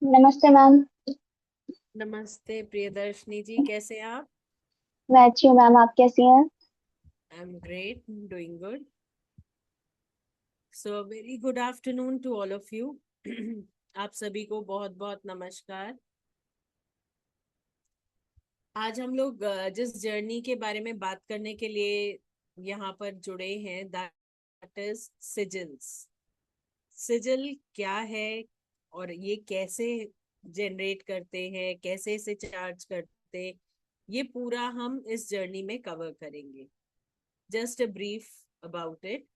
नमस्ते मैम। नमस्ते प्रियदर्शनी जी, कैसे हैं आप? मैं अच्छी हूँ मैम, आप कैसी हैं? I am great, doing good. So very good afternoon to all of you. आप सभी को बहुत बहुत नमस्कार। आज हम लोग जिस जर्नी के बारे में बात करने के लिए यहाँ पर जुड़े हैं, दैट इज सिजिल्स। सिजिल क्या है और ये कैसे जनरेट करते हैं, कैसे इसे चार्ज करते हैं, ये पूरा हम इस जर्नी में कवर करेंगे। Just a brief about it.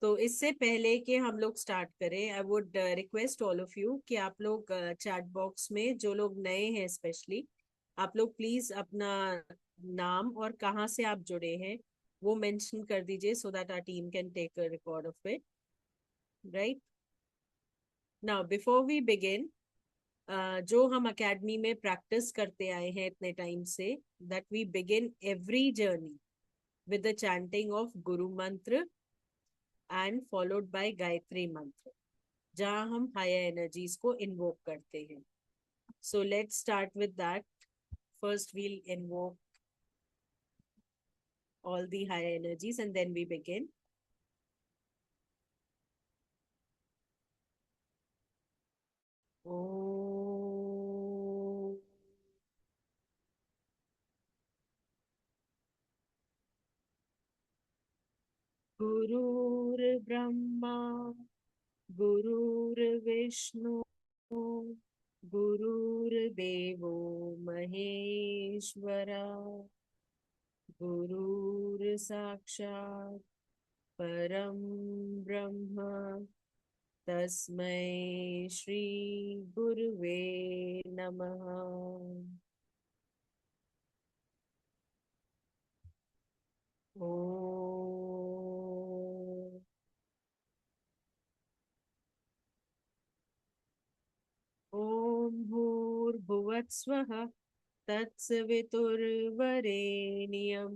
तो इससे पहले कि हम लोग स्टार्ट करें, I would request all of you कि आप लोग चैट बॉक्स में, जो लोग नए हैं स्पेशली, आप लोग प्लीज अपना नाम और कहाँ से आप जुड़े हैं वो मेंशन कर दीजिए, so that our team can take a record of it. Right now before we begin, जो हम अकेडमी में प्रैक्टिस करते आए हैं इतने टाइम से, that we begin every journey with the chanting of Guru Mantra and followed by Gayatri Mantra, जहाँ हम हायर एनर्जीज को इन्वोक करते हैं। So let's start with that. First we'll invoke all the higher energies and then we begin. Om गुरुर्ब्रह्मा गुरुर्विष्णु गुरुर्देवो महेश्वरा गुरुर्साक्षात् परम ब्रह्म तस्मै श्री गुरुवे नमः। ओम ओम भूर्भुवस्वः तत्सवितुर्वरेण्यं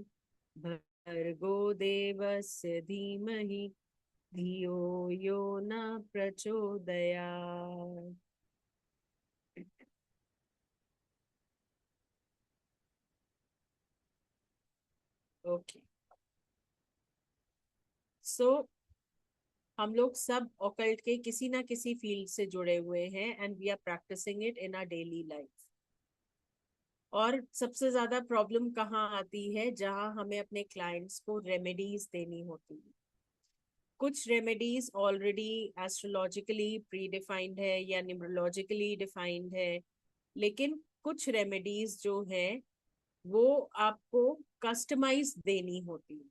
भर्गो देवस्य धीमहि धियो यो न प्रचोदयात्। ओके, सो हम लोग सब ऑकल्ट के किसी ना किसी फील्ड से जुड़े हुए हैं and we are practicing it in our daily life. और सबसे ज्यादा प्रॉब्लम कहाँ आती है? जहाँ हमें अपने क्लाइंट्स को रेमेडीज देनी होती है। कुछ remedies already astrologically pre defined है या न्यूमरोलॉजिकली डिफाइंड है, लेकिन कुछ रेमेडीज जो है वो आपको कस्टमाइज देनी होती है,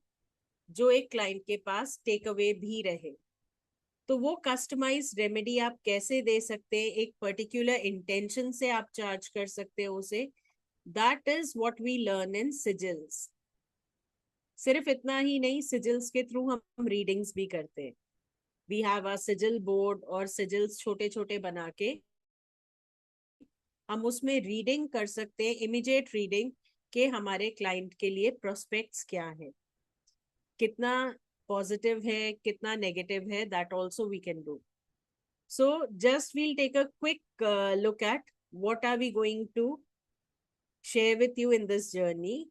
जो एक क्लाइंट के पास टेक अवे भी रहे। तो वो कस्टमाइज रेमेडी आप कैसे दे सकते हैं, एक पर्टिकुलर इंटेंशन से आप चार्ज कर सकते हो उसे, that is what we learn in sigils. सिर्फ इतना ही नहीं, सिजिल्स के थ्रू हम रीडिंग्स भी करते हैं। वी हैव अ सिजिल बोर्ड और सिजिल्स छोटे छोटे बना के हम उसमें रीडिंग कर सकते हैं, इमीडिएट रीडिंग के हमारे क्लाइंट के लिए प्रोस्पेक्ट्स क्या है, कितना पॉजिटिव है कितना नेगेटिव है, that also we can do. So just we'll take a quick look at what are we going to share with you in this journey.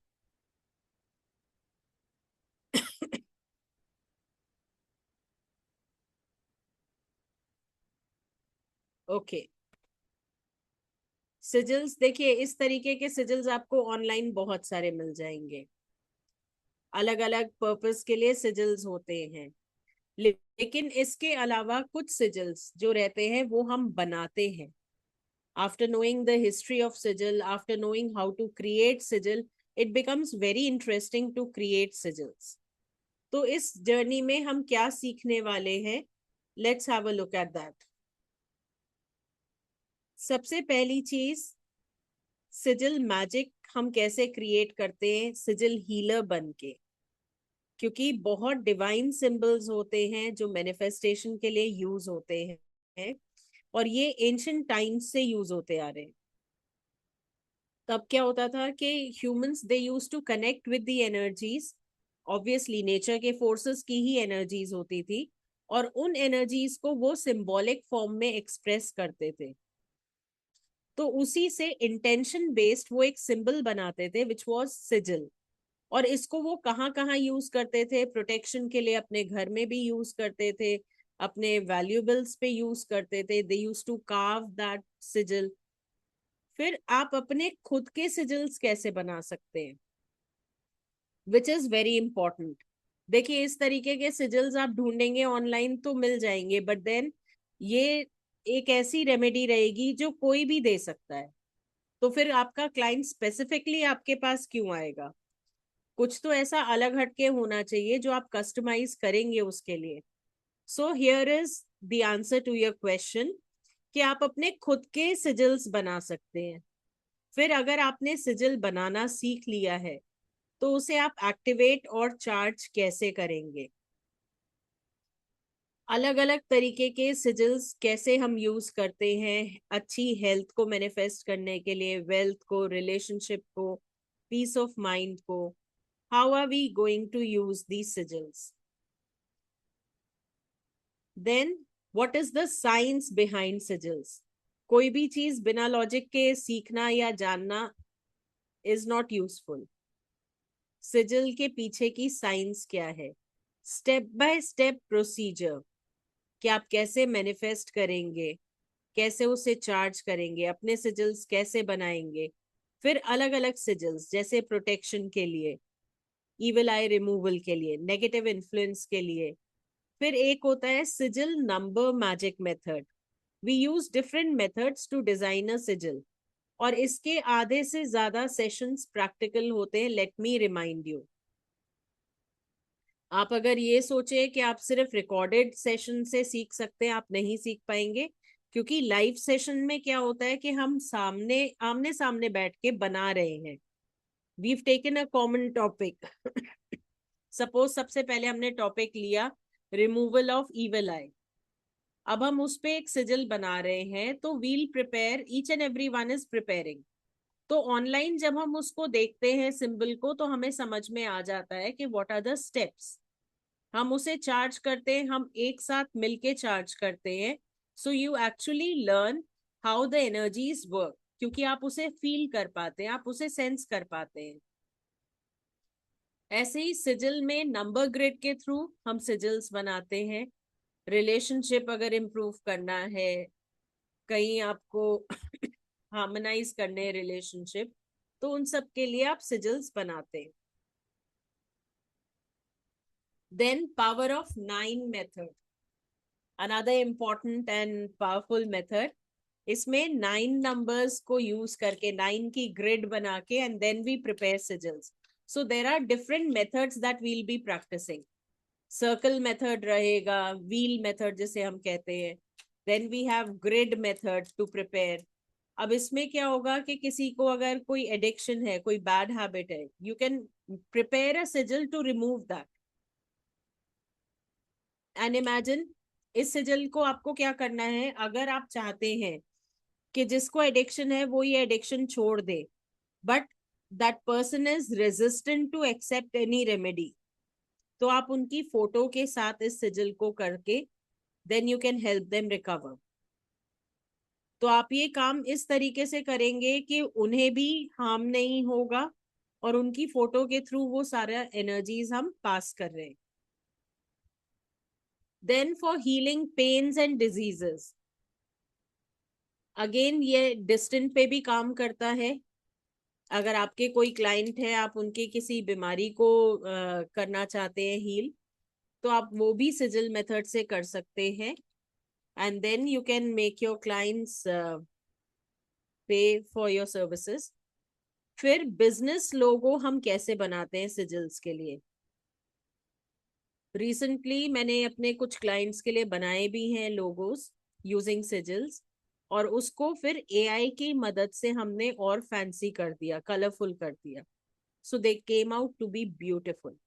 Okay, सिजल्स देखिए, इस तरीके के सिजल्स आपको ऑनलाइन बहुत सारे मिल जाएंगे। अलग अलग पर्पस के लिए सिजल्स होते हैं, लेकिन इसके अलावा कुछ सिजल्स जो रहते हैं वो हम बनाते हैं। After knowing the history of sigil, after knowing how to create sigil, it becomes very interesting to create sigils. तो इस जर्नी में हम क्या सीखने वाले हैं, let's have a look at that. सबसे पहली चीज, सिजिल मैजिक हम कैसे क्रिएट करते हैं सिजिल हीलर बन के। क्योंकि बहुत डिवाइन सिंबल्स होते हैं जो मैनिफेस्टेशन के लिए यूज होते हैं, और ये एंशिएंट टाइम्स से यूज होते आ रहे हैं। तब क्या होता था कि humans they use to connect with the energies, obviously nature के फोर्सेस की ही एनर्जीज होती थी, और उन एनर्जीज को वो सिंबॉलिक फॉर्म में एक्सप्रेस करते थे। तो उसी से इंटेंशन बेस्ड वो एक सिंबल बनाते थे विच वाज सिजिल। और इसको वो कहाँ कहाँ यूज करते थे? प्रोटेक्शन के लिए अपने घर में भी यूज करते थे, अपने वैल्यूएबल्स पे यूज करते थे। दे यूज टू कार्व दैट सिजिल। फिर आप अपने खुद के सिजिल्स कैसे बना सकते हैं, विच इज वेरी इंपॉर्टेंट। देखिए, इस तरीके के सिजिल्स आप ढूंढेंगे ऑनलाइन तो मिल जाएंगे, बट देन ये एक ऐसी रेमेडी रहेगी जो कोई भी दे सकता है। तो फिर आपका क्लाइंट स्पेसिफिकली आपके पास क्यों आएगा? कुछ तो ऐसा अलग हटके होना चाहिए जो आप कस्टमाइज करेंगे उसके लिए। So here is the answer to your question कि आप अपने खुद के सिजिल्स बना सकते हैं। फिर अगर आपने सिजिल बनाना सीख लिया है तो उसे आप एक्टिवेट और चार्ज कैसे करेंगे? अलग अलग तरीके के सिजिल्स कैसे हम यूज करते हैं अच्छी हेल्थ को मैनिफेस्ट करने के लिए, वेल्थ को, रिलेशनशिप को, पीस ऑफ माइंड को। How are we going to use these sigils? Then what is the science behind sigils? कोई भी चीज बिना लॉजिक के सीखना या जानना इज नॉट यूजफुल। सिजिल के पीछे की साइंस क्या है? स्टेप बाय स्टेप प्रोसीजर कि आप कैसे मैनिफेस्ट करेंगे, कैसे उसे चार्ज करेंगे, अपने सिजिल्स कैसे बनाएंगे। फिर अलग अलग सिजिल्स, जैसे प्रोटेक्शन के लिए, इविल आई रिमूवल के लिए, नेगेटिव इन्फ्लुएंस के लिए। फिर एक होता है sigil number magic method. We use different methods to design a sigil. और इसके आधे से ज्यादा सेशंस प्रैक्टिकल होते हैं। Let me remind you. आप अगर ये सोचे कि आप सिर्फ रिकॉर्डेड सेशन से सीख सकते हैं, आप नहीं सीख पाएंगे। क्योंकि लाइव सेशन में क्या होता है कि हम सामने आमने सामने बैठ के बना रहे हैं। We've taken a common topic. Suppose सबसे पहले हमने टॉपिक लिया रिमूवल ऑफ इविल आई। अब हम उस पे एक सिजिल बना रहे हैं, तो we'll prepare, each and every one is preparing. तो ऑनलाइन जब हम उसको देखते हैं सिंबल को, तो हमें समझ में आ जाता है कि व्हाट आर द स्टेप्स। हम उसे चार्ज करते हैं, हम एक साथ मिलके चार्ज करते हैं। So you actually learn how the energies work, क्योंकि आप उसे फील कर पाते हैं, आप उसे सेंस कर पाते हैं। ऐसे ही सिजिल में नंबर ग्रिड के थ्रू हम सिजिल्स बनाते हैं। रिलेशनशिप अगर इम्प्रूव करना है, कहीं आपको हार्मोनाइज करने हैं रिलेशनशिप, तो उन सब के लिए आप सिजिल्स बनाते हैं। Then power of 9 method, another important and powerful method. इसमें 9 नंबर्स को यूज करके 9 की ग्रिड बना के and then we prepare sigils. So there are different methods that we'll be practising. Circle method रहेगा, व्हील मेथड जिसे हम कहते हैं। Then we have grid method to prepare. अब इसमें क्या होगा कि किसी को अगर कोई एडिक्शन है, कोई बैड हैबिट है, you can prepare a sigil to remove that. And imagine, इस सिजिल को आपको क्या करना है, अगर आप चाहते हैं कि जिसको एडिक्शन है वो ये एडिक्शन छोड़ दे, but that person is resistant to accept any remedy, तो आप उनकी फोटो के साथ इस सिजिल को करके then you can help them recover. तो आप ये काम इस तरीके से करेंगे कि उन्हें भी हार्म नहीं होगा और उनकी फोटो के थ्रू वो सारा एनर्जीज हम पास कर रहे हैं। Then for healing pains and diseases, again ये डिस्टेंट पे भी काम करता है। अगर आपके कोई क्लाइंट है, आप उनके किसी बीमारी को करना चाहते हैं हील, तो आप वो भी सिजिल मेथड से कर सकते हैं। And then you can make your clients pay for your services. फिर बिजनेस लोगो हम कैसे बनाते हैं सिजिल्स के लिए? रिसेंटली मैंने अपने कुछ क्लाइंट्स के लिए बनाए भी हैं लोगोस यूजिंग सिजिल्स, और उसको फिर एआई की मदद से हमने और फैंसी कर दिया, कलरफुल कर दिया। So they came out to be beautiful.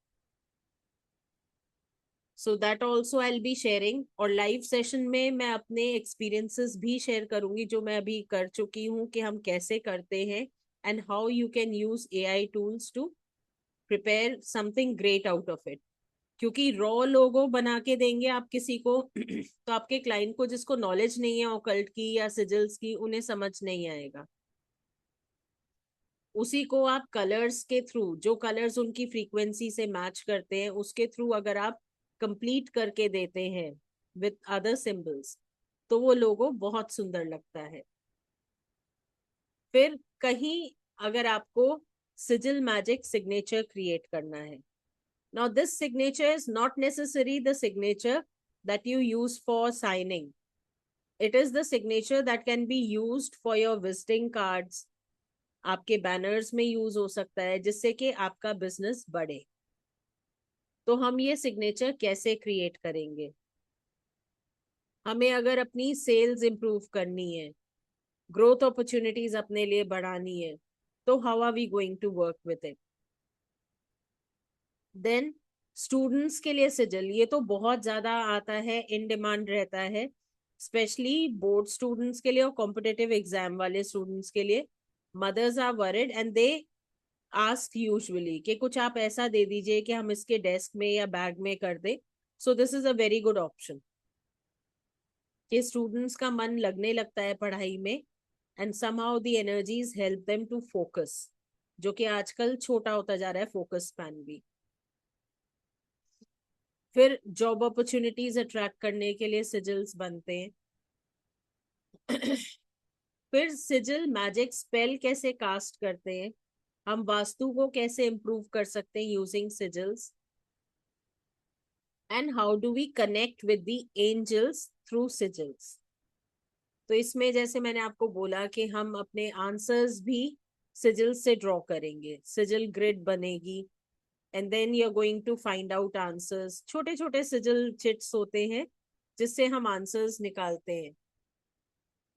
So that also I will be sharing. और लाइव सेशन में मैं अपने एक्सपीरियंसेस भी शेयर करूंगी जो मैं अभी कर चुकी हूँ, कि हम कैसे करते हैं and how you can use AI tools to prepare something great out of it. क्योंकि रॉ लोगो बना के देंगे आप किसी को तो आपके क्लाइंट को, जिसको नॉलेज नहीं है ऑकल्ट की या सिजल्स की, उन्हें समझ नहीं आएगा। उसी को आप कलर्स के थ्रू, जो कलर्स उनकी फ्रीक्वेंसी से मैच करते हैं, उसके थ्रू अगर आप कंप्लीट करके देते हैं विथ अदर सिंबल्स, तो वो लोगो बहुत सुंदर लगता है। फिर कहीं अगर आपको सिजिल मैजिक सिग्नेचर क्रिएट करना है, now this signature is not necessary the signature that you use for signing. It is the signature that can be used for your visiting cards, आपके बैनर्स में यूज हो सकता है, जिससे कि आपका बिजनेस बढ़े। तो हम ये सिग्नेचर कैसे क्रिएट करेंगे? हमें अगर अपनी सेल्स इंप्रूव करनी है, ग्रोथ अपॉर्चुनिटीज अपने लिए बढ़ानी है, तो how are we going to work with it? Then students के लिए सिजल, ये तो बहुत ज्यादा आता है, इन डिमांड रहता है, स्पेशली बोर्ड स्टूडेंट्स के लिए और कॉम्पिटिटिव एग्जाम वाले स्टूडेंट्स के लिए। Mothers are worried and they ask usually कि कुछ आप ऐसा दे दीजिए कि हम इसके डेस्क में या बैग में कर दे। So this is a very good option कि स्टूडेंट्स का मन लगने लगता है पढ़ाई में, and somehow the energies help them to focus, जो कि आजकल छोटा होता जा रहा है फोकस स्पैन भी। फिर जॉब अपॉर्चुनिटीज अट्रैक्ट करने के लिए सिजिल्स बनते हैं। फिर सिजिल मैजिक स्पेल कैसे कास्ट करते हैं, हम वास्तु को कैसे इंप्रूव कर सकते हैं using sigils, and how do we connect with the angels through sigils. तो इसमें जैसे मैंने आपको बोला कि हम अपने आंसर्स भी सिजिल से ड्रॉ करेंगे, सिजिल ग्रिड बनेगी, and then you are going to find out answers. छोटे छोटे सिजिल चिट्स होते हैं जिससे हम आंसर्स निकालते हैं।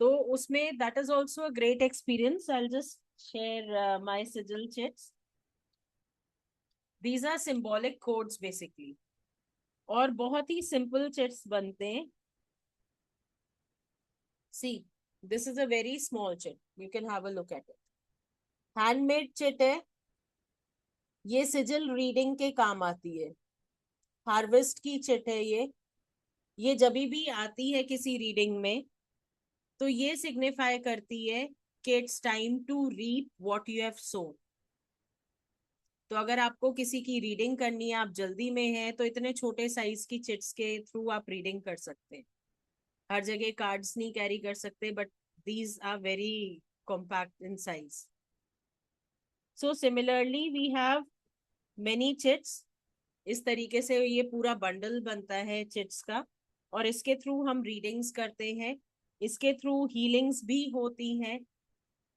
तो उसमें that is also a great experience. I will just share my sigil chits. These are symbolic codes basically, और बहुत ही सिंपल चिट्स बनते हैं। See, this is a very small chit, you can have a look at it. Handmade chit है, ये सिजिल reading के काम आती है। हार्वेस्ट की चिट है ये जब भी आती है किसी रीडिंग में, तो ये सिग्निफाई करती है कि it's time to reap what you have sown. तो अगर आपको किसी की रीडिंग करनी है, आप जल्दी में हैं, तो इतने छोटे साइज की चिट्स के थ्रू आप रीडिंग कर सकते हैं। हर जगह कार्ड्स नहीं कैरी कर सकते, but these are very compact in size. So similarly we have many chits. इस तरीके से ये पूरा बंडल बनता है चिट्स का, और इसके थ्रू हम रीडिंग्स करते हैं। इसके थ्रू हीलिंग्स भी होती हैं,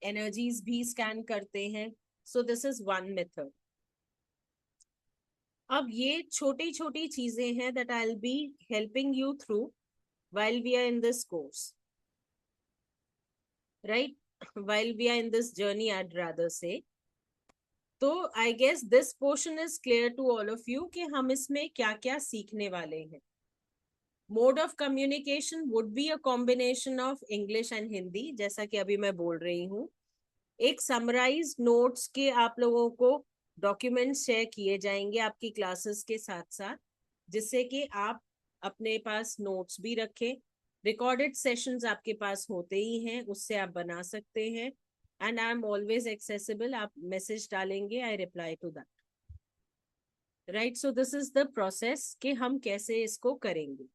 एनर्जीज भी स्कैन करते हैं। सो दिस इज वन मेथड। अब ये छोटी छोटी चीजें हैं that I will be helping you through while we are in this course, right? While we are in this journey, I'd rather say. तो I guess this portion is clear to all of you कि हम इसमें क्या क्या सीखने वाले हैं। Mode of communication would be a combination of English and Hindi, जैसा कि अभी मैं बोल रही हूँ। एक समराइज नोट्स के आप लोगों को डॉक्यूमेंट्स शेयर किए जाएंगे आपकी क्लासेस के साथ साथ, जिससे कि आप अपने पास नोट्स भी रखें। रिकॉर्डेड सेशंस आपके पास होते ही हैं, उससे आप बना सकते हैं, and I am always accessible. आप मैसेज डालेंगे, I reply to that, right? So this is the process कि हम कैसे इसको करेंगे।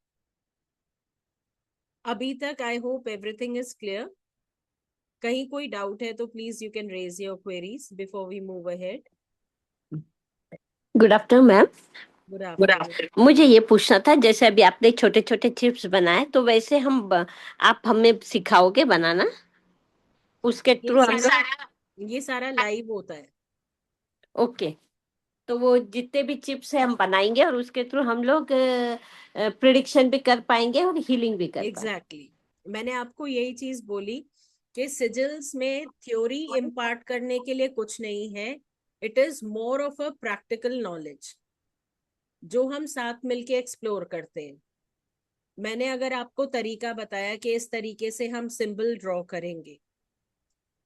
अभी तक I hope everything is clear. कहीं कोई डाउट है तो please you can raise your queries before we move ahead. Good afternoon ma'am. Good afternoon. मुझे ये पूछना था, जैसे अभी आपने छोटे छोटे चिप्स बनाए, तो वैसे आप हमें सिखाओगे बनाना? उसके थ्रू ये सारा लाइव होता है। ओके। तो वो जितने भी चिप्स है हम बनाएंगे, और उसके थ्रू हम लोग प्रिडिक्शन भी कर पाएंगे और हीलिंग भी कर पाएंगे। एग्जैक्टली, मैंने आपको यही चीज बोली कि सिजिल्स में थ्योरी इम्पार्ट करने के लिए कुछ नहीं है। It is more of a practical knowledge जो हम साथ मिलके एक्सप्लोर करते हैं। मैंने अगर आपको तरीका बताया कि इस तरीके से हम सिंबल ड्रॉ करेंगे,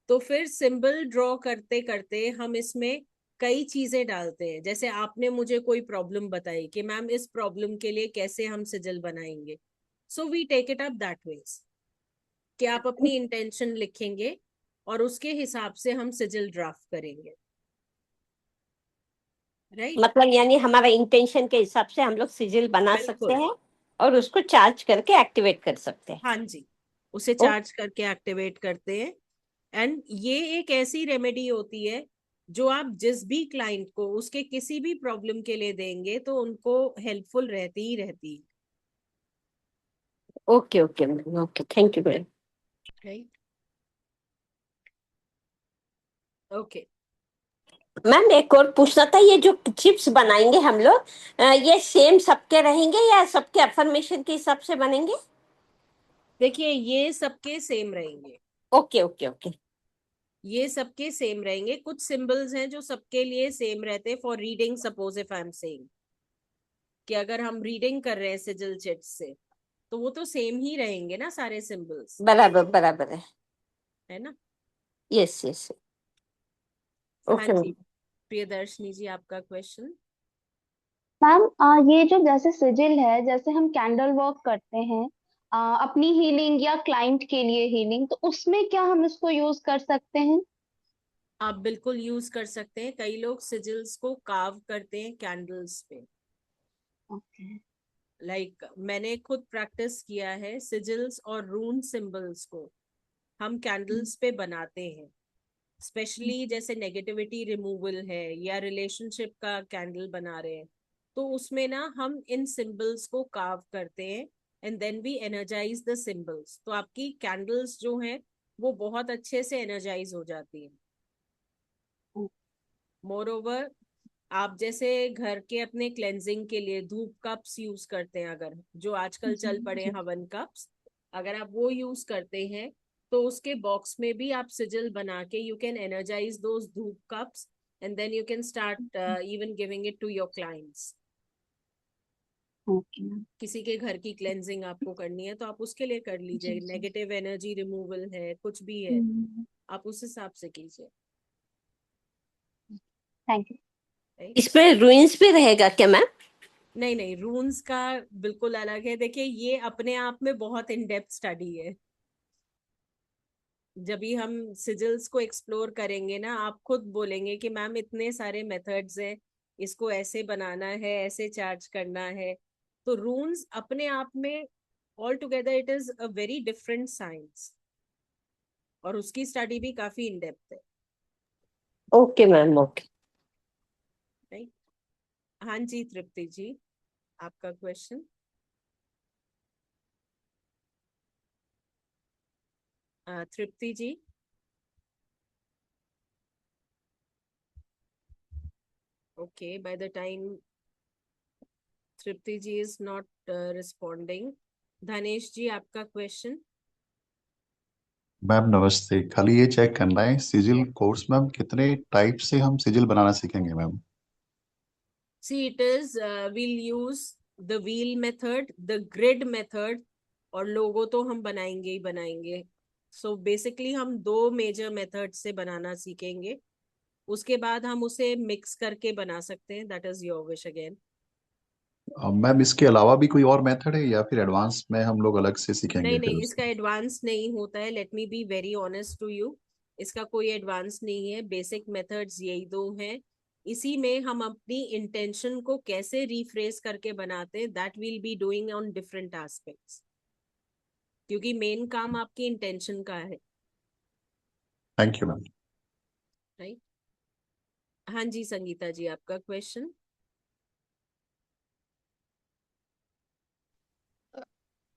तो फिर सिंबल ड्रॉ करते करते हम इसमें कई चीजें डालते हैं। जैसे आपने मुझे कोई प्रॉब्लम बताई कि मैम इस प्रॉब्लम के लिए कैसे हम सिजिल बनाएंगे, so we take it up that ways कि आप अपनी इंटेंशन लिखेंगे और उसके हिसाब से हम सिजिल ड्राफ्ट करेंगे, राइट? मतलब यानी हमारा इंटेंशन के हिसाब से हम लोग सिजिल बना सकते बिल्कुल, हैं और उसको चार्ज करके एक्टिवेट कर सकते हैं। हाँ जी, उसे ओ, चार्ज करके एक्टिवेट करते हैं। एंड ये एक ऐसी रेमेडी होती है जो आप जिस भी क्लाइंट को उसके किसी भी प्रॉब्लम के लिए देंगे तो उनको हेल्पफुल रहती ही रहती है, okay okay ma'am, okay, thank you ma'am. Right? Okay. Ma'am एक और पूछना था, ये जो चिप्स बनाएंगे हम लोग, ये सेम सबके रहेंगे या सबके अफर्मेशन के हिसाब से बनेंगे? देखिए, ये सबके सेम रहेंगे, ओके ओके ओके। ये सबके सेम रहेंगे। कुछ सिंबल्स हैं जो सबके लिए सेम रहते हैं। For reading, suppose if I am saying कि अगर हम रीडिंग कर रहे हैं सिजिल चिट से, तो वो तो सेम ही रहेंगे ना सारे सिंबल्स, बराबर बराबर है। है ना? Yes yes. हाँ। हाँ ओके जी, मैम। प्रियदर्शनी जी, आपका क्वेश्चन। मैम, ये जो जैसे सिजिल है, जैसे हम कैंडल वर्क करते हैं अपनी हीलिंग या क्लाइंट के लिए हीलिंग, तो उसमें क्या हम इसको यूज कर सकते हैं? आप बिल्कुल यूज कर सकते हैं। कई लोग सिजिल्स को कार्व करते हैं कैंडल्स पे। ओके। मैंने खुद प्रैक्टिस किया है, सिजिल्स और रून सिंबल्स को हम कैंडल्स पे बनाते हैं। स्पेशली जैसे नेगेटिविटी रिमूवल है या रिलेशनशिप का कैंडल बना रहे हैं, तो उसमें ना हम इन सिंबल्स को कार्व करते हैं and then we energize the symbols, तो आपकी कैंडल्स जो हैं वो बहुत अच्छे से एनर्जाइज हो जाती है। मोर ओवर, आप जैसे घर के अपने क्लेंजिंग के लिए धूप कप्स यूज करते हैं, अगर जो आजकल जी चल पड़े जी। हैं हवन कप्स, अगर आप वो यूज करते हैं तो उसके बॉक्स में भी आप सिजिल बना के you can energize those dhoop cups and then you can start even giving it to your clients. Okay ma'am. किसी के घर की क्लेंजिंग आपको करनी है तो आप उसके लिए कर जी लीजिए, जी। नेगेटिव एनर्जी रिमूवल है, कुछ भी है, हम्म। आप उस हिसाब से कीजिए, थैंक यू। राइट? इसमें रूइंस भी रहेगा क्या मैम? नहीं नहीं, रून्स का बिल्कुल अलग है। देखिए, ये अपने आप में बहुत इन डेप्थ स्टडी है। जब भी हम सिजिल्स को एक्सप्लोर करेंगे ना, आप खुद बोलेंगे कि मैम इतने सारे मेथड्स हैं, इसको ऐसे बनाना है, ऐसे चार्ज करना है। तो रून्स अपने आप में all together it is a very different science, और उसकी स्टडी भी काफी इन डेप्थ है, ओके मैम, ओके। राइट? हाँ जी, तृप्ति जी, आपका question. Tripti ji, okay, by the time Tripti ji is not responding, Dhanesh ji, आपका क्वेश्चन। मैम नमस्ते, खाली ये चेक करना है सिजिल कोर्स मैम कितने टाइप से हम सिजिल बनाना सीखेंगे ma'am? See, it is we'll use the wheel method, the grid method, और लोगो तो हम बनाएंगे ही बनाएंगे। सो बेसिकली हम दो मेजर मेथड से बनाना सीखेंगे, उसके बाद हम उसे मिक्स करके बना सकते हैं, that is your wish again. Ma'am इसके अलावा भी कोई और मेथड है या फिर एडवांस में हम लोग अलग से नहीं सीखेंगे फिर नहीं, इसका उसको? एडवांस नहीं होता है, let me be very honest to you. इसका कोई एडवांस नहीं है, बेसिक मेथड्स यही दो हैं। इसी में हम अपनी इंटेंशन को कैसे रिफ्रेस करके बनाते हैं, that will be doing on different aspects, क्योंकि मेन काम आपकी इंटेंशन का है, थैंक यू मैम। राइट? हाँ जी, संगीता जी, आपका question.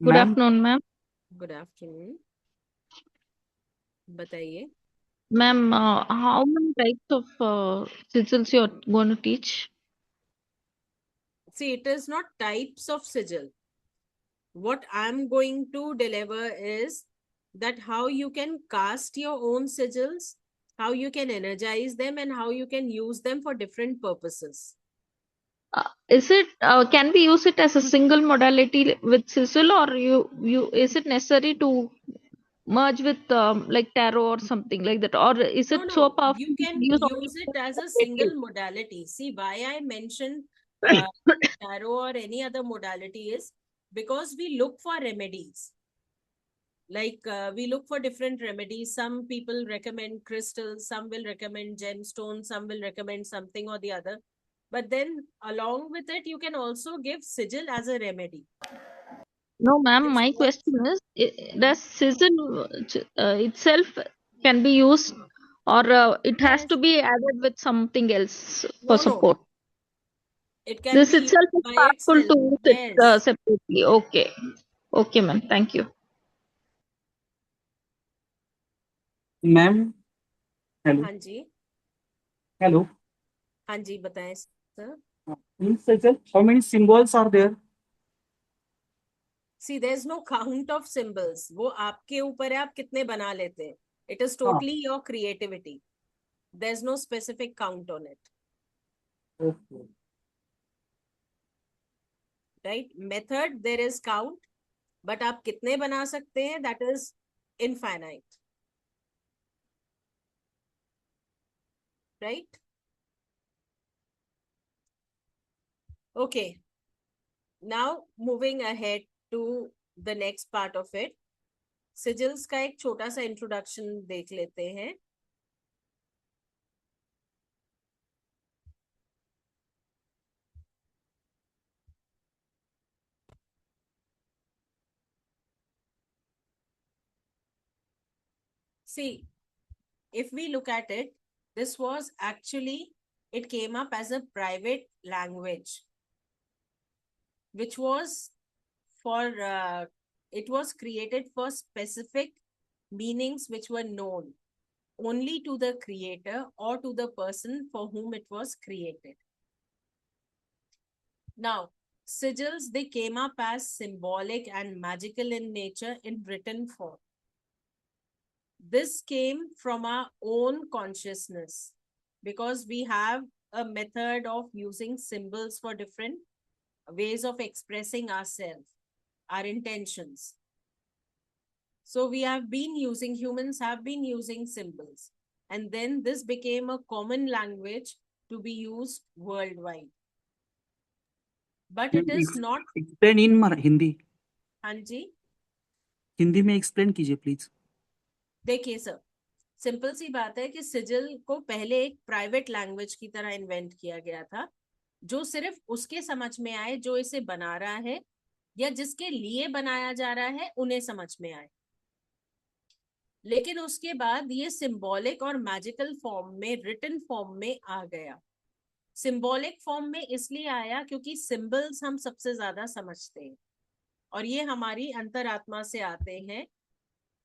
Good ma'am afternoon, ma'am. Good afternoon, बताइए। Ma'am, how many types of sigils you're going to teach? See, it is not types of sigil. What I'm going to deliver is that how you can cast your own sigils, how you can energize them, and how you can use them for different purposes. Is it can we use it as a single modality with sigil, or you is it necessary to merge with like tarot or something like that, or is No, it so no, powerful you to can use only use it for as a creative? single modality. See, why I mentioned tarot or any other modality is because we look for remedies. Like we look for different remedies. Some people recommend crystals, some will recommend gemstones, some will recommend something or the other. But then along with it, you can also give sigil as a remedy. No, ma'am. This My works. question is, does sizzle itself can be used, or it has Yes. to be added with something else for No, no. support? It can This be used itself is by powerful itself. to use it Yes. separately. Okay. Okay, ma'am. Thank you. Ma'am hello हाँ जी. Hello हाँ जी, बताएं sir. in Sejal, how many symbols are there? See, there's no count of symbols. वो आपके ऊपर है, आप कितने बना लेते हैं. It is हाँ totally your creativity. There's no specific count on it. okay. Right? Method, there is count. But आप कितने बना सकते हैं, that is infinite. Right? Okay. Now moving ahead to the next part of it. Sigils का एक छोटा सा introduction देख लेते हैं. See, if we look at it, this was actually, it came up as a private language, which was for, it was created for specific meanings which were known only to the creator or to the person for whom it was created. Now, sigils, they came up as symbolic and magical in nature in written form. This came from our own consciousness because we have a method of using symbols for different ways of expressing ourselves, our intentions. So we have been using, humans have been using symbols. And then this became a common language to be used worldwide. But it is not. Explain in Hindi. हाँ जी. हिंदी में explain कीजिए please. देखिए sir, simple सी बात है कि सिजिल को पहले एक प्राइवेट लैंग्वेज की तरह इन्वेंट किया गया था, जो सिर्फ उसके समझ में आए जो इसे बना रहा है या जिसके लिए बनाया जा रहा है उन्हें समझ में आए. लेकिन उसके बाद ये सिंबॉलिक और मैजिकल फॉर्म में, रिटन फॉर्म में आ गया. सिंबॉलिक फॉर्म में इसलिए आया क्योंकि सिंबल्स हम सबसे ज्यादा समझते हैं और ये हमारी अंतरात्मा से आते हैं.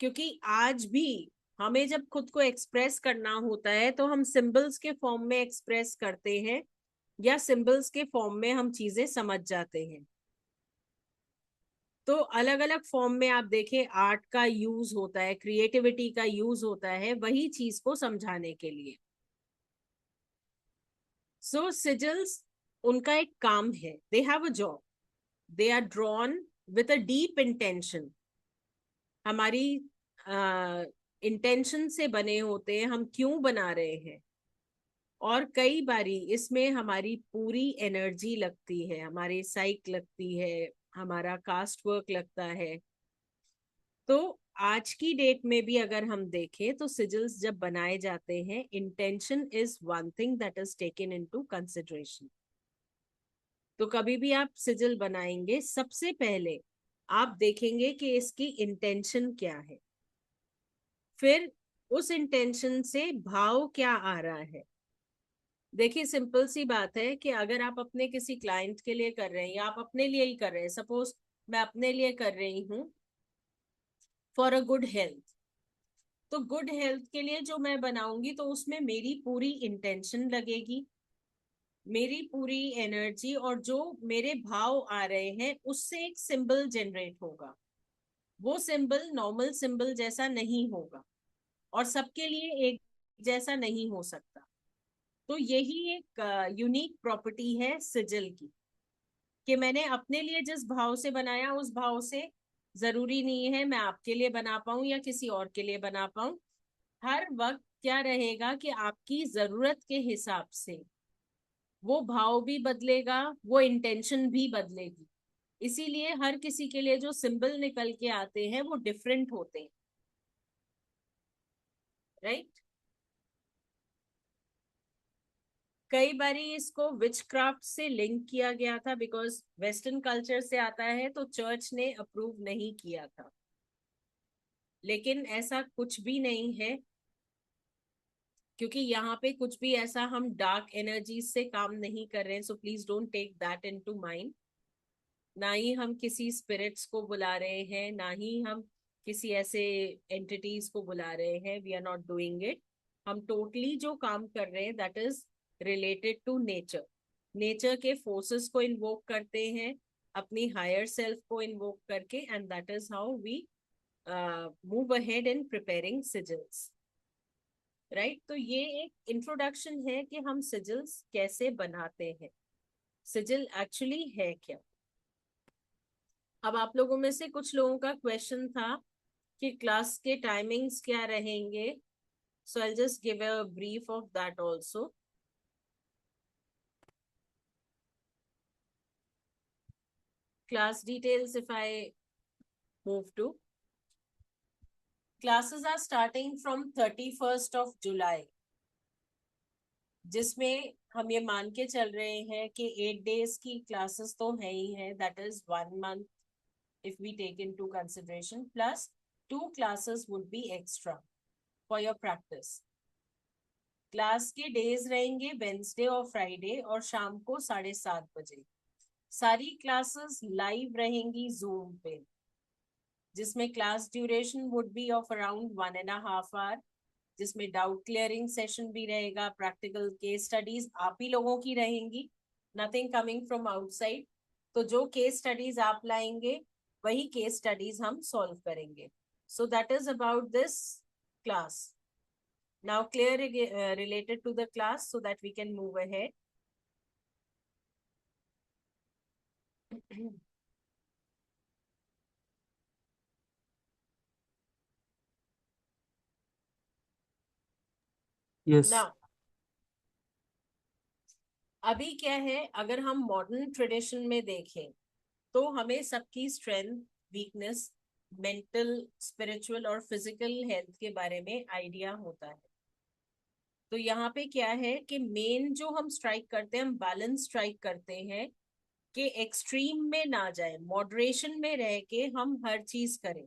क्योंकि आज भी हमें जब खुद को एक्सप्रेस करना होता है तो हम सिंबल्स के फॉर्म में एक्सप्रेस करते हैं या सिंबल्स के फॉर्म में हम चीजें समझ जाते हैं. तो अलग अलग फॉर्म में आप देखें, आर्ट का यूज होता है, क्रिएटिविटी का यूज होता है वही चीज को समझाने के लिए. सो सिजल्स, उनका एक काम है, they have a job. They are drawn with a deep intention. हमारी इंटेंशन से बने होते हैं, हम क्यों बना रहे हैं. और कई बारी इसमें हमारी पूरी एनर्जी लगती है, हमारी साइक लगती है, हमारा कास्ट वर्क लगता है. तो आज की डेट में भी अगर हम देखें तो सिजल्स जब बनाए जाते हैं, intention is one thing that is taken into consideration. तो कभी भी आप सिजल बनाएंगे, सबसे पहले आप देखेंगे कि इसकी इंटेंशन क्या है, फिर उस इंटेंशन से भाव क्या आ रहा है. देखिए, सिंपल सी बात है कि अगर आप अपने किसी क्लाइंट के लिए कर रहे हैं या आप अपने लिए ही कर रहे हैं, सपोज मैं अपने लिए कर रही हूँ फॉर अ गुड हेल्थ, तो गुड हेल्थ के लिए जो मैं बनाऊंगी तो उसमें मेरी पूरी इंटेंशन लगेगी, मेरी पूरी एनर्जी, और जो मेरे भाव आ रहे हैं उससे एक सिंबल जनरेट होगा. वो सिंबल नॉर्मल सिंबल जैसा नहीं होगा और सबके लिए एक जैसा नहीं हो सकता. तो यही एक यूनिक प्रॉपर्टी है सिजिल की कि मैंने अपने लिए जिस भाव से बनाया उस भाव से जरूरी नहीं है मैं आपके लिए बना पाऊं या किसी और के लिए बना पाऊं। हर वक्त क्या रहेगा कि आपकी जरूरत के हिसाब से वो भाव भी बदलेगा, वो इंटेंशन भी बदलेगी। इसीलिए हर किसी के लिए जो सिंबल निकल के आते हैं वो डिफरेंट होते हैं, राइट। कई बारी इसको विच क्राफ्ट से लिंक किया गया था, बिकॉज वेस्टर्न कल्चर से आता है तो चर्च ने अप्रूव नहीं किया था, लेकिन ऐसा कुछ भी नहीं है, क्योंकि यहाँ पे कुछ भी ऐसा हम डार्क एनर्जी से काम नहीं कर रहे हैं। So please don't take that into mind. ना ही हम किसी स्पिरिट्स को बुला रहे हैं, ना ही हम किसी ऐसे एंटिटीज को बुला रहे हैं। We are not doing it. हम टोटली जो काम कर रहे हैं that is related to nature. Nature के फोर्सेस को इन्वोक करते हैं, अपनी हायर सेल्फ को इन्वोक करके, and that is how we move ahead in preparing sigils, right. तो ये एक इंट्रोडक्शन है कि हम सिजल्स कैसे बनाते हैं, सिजल एक्चुअली है क्या। अब आप लोगों में से कुछ लोगों का क्वेश्चन था कि क्लास के टाइमिंग्स क्या रहेंगे, so I just give a brief of that also. Class details, if I move to, classes are starting from 31st of July, जिसमें हम ये मान के चल रहे हैं कि 8 days की क्लासेस तो है ही है, that is 1 month if we take into consideration, plus 2 classes would be extra for your practice. Class के डेज रहेंगे वेंसडे और फ्राइडे और शाम को 7:30 बजे। सारी क्लासेस लाइव रहेंगी जूम पे, जिसमें class duration would be of around 1.5 hour, जिसमें डाउट क्लियरिंग सेशन भी रहेगा, प्रैक्टिकल केस स्टडीज आप ही लोगों की रहेंगी, नथिंग कमिंग फ्रॉम आउटसाइड। तो जो केस स्टडीज आप लाएंगे वही केस स्टडीज हम सॉल्व करेंगे। सो that is about this class. Now clear related to the class so that we can move ahead. Yes. Now अभी क्या है, अगर हम मॉडर्न ट्रेडिशन में देखें तो हमें सबकी स्ट्रेंथ, वीकनेस, मेंटल, स्पिरिचुअल और फिजिकल हेल्थ के बारे में आइडिया होता है। तो यहाँ पे क्या है कि मेन जो हम स्ट्राइक करते हैं, हम बैलेंस स्ट्राइक करते हैं कि एक्सट्रीम में ना जाए, मॉडरेशन में रह के हम हर चीज करें।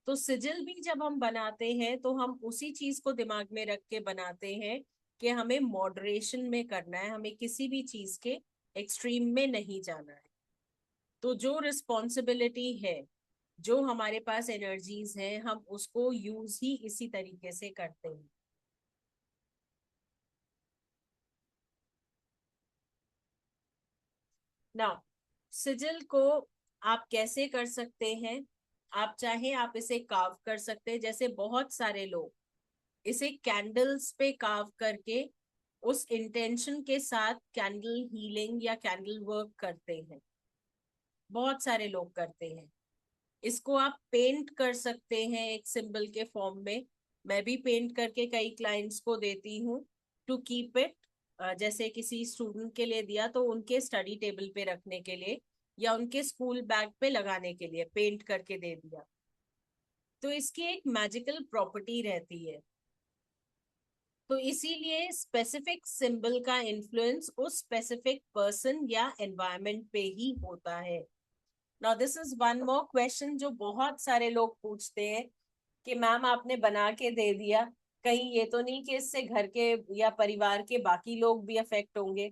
तो सिजिल भी जब हम बनाते हैं तो हम उसी चीज को दिमाग में रख के बनाते हैं कि हमें मॉडरेशन में करना है, हमें किसी भी चीज के एक्सट्रीम में नहीं जाना है। तो जो रिस्पॉन्सिबिलिटी है, जो हमारे पास एनर्जीज हैं, हम उसको यूज ही इसी तरीके से करते हैं। नाउ सिजिल को आप कैसे कर सकते हैं, आप चाहें आप इसे कार्व कर सकते हैं, जैसे बहुत सारे लोग इसे कैंडल्स पे कार्व करके उस इंटेंशन के साथ कैंडल हीलिंग या कैंडल वर्क करते हैं, बहुत सारे लोग करते हैं। इसको आप पेंट कर सकते हैं एक सिंबल के फॉर्म में। मैं भी पेंट करके कई क्लाइंट्स को देती हूँ टू कीप इट, जैसे किसी स्टूडेंट के लिए दिया तो उनके स्टडी टेबल पे रखने के लिए या उनके स्कूल बैग पे लगाने के लिए पेंट करके दे दिया। तो इसकी एक मैजिकल प्रॉपर्टी रहती है। तो इसीलिए स्पेसिफिक सिंबल का इन्फ्लुएंस उस स्पेसिफिक पर्सन या एनवायरनमेंट पे ही होता है। Now this is one more question जो बहुत सारे लोग पूछते हैं कि मैम आपने बना के दे दिया, कहीं ये तो नहीं कि इससे घर के या परिवार के बाकी लोग भी अफेक्ट होंगे।